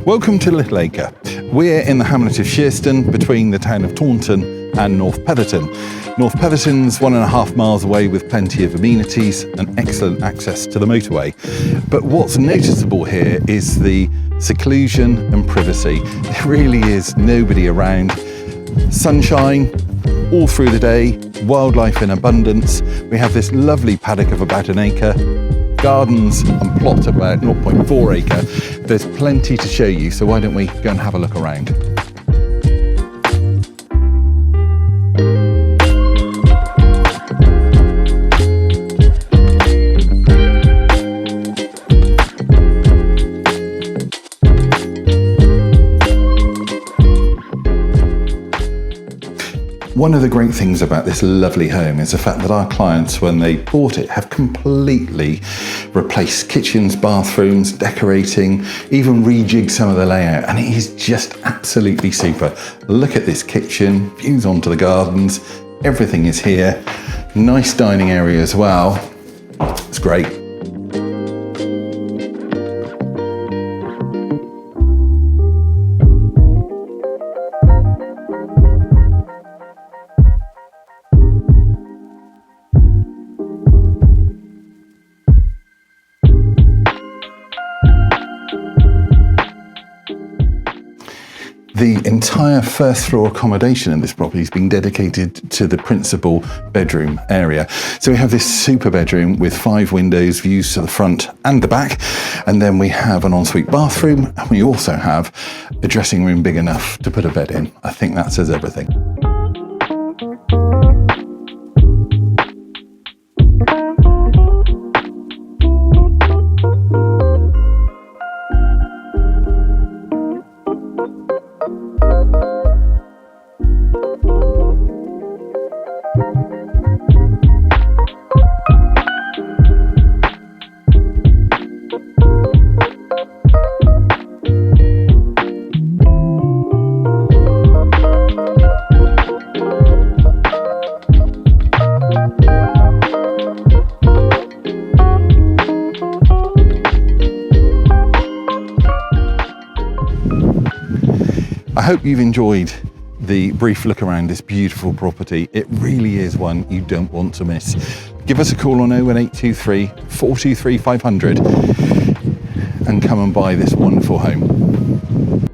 Welcome to Little Acre. We're in the hamlet of Shearston, between the town of Taunton and North Petherton. North Petherton's 1.5 miles away with plenty of amenities and excellent access to the motorway. But what's noticeable here is the seclusion and privacy. There really is nobody around. Sunshine all through the day, wildlife in abundance. We have this lovely paddock of about 1 acre, gardens and plot of about 0.4 acre. There's plenty to show you, so why don't we go and have a look around. One of the great things about this lovely home is the fact that our clients, when they bought it, have completely replaced kitchens, bathrooms, decorating, even rejigged some of the layout, and it is just absolutely super. Look at this kitchen, views onto the gardens, everything is here. Nice dining area as well. It's great. The entire first floor accommodation in this property has been dedicated to the principal bedroom area. So we have this super bedroom with 5 windows, views to the front and the back. And then we have an ensuite bathroom, and we also have a dressing room big enough to put a bed in. I think that says everything. I hope you've enjoyed the brief look around this beautiful property. It really is one you don't want to miss. Give us a call on 01823 423 500 and come and buy this wonderful home.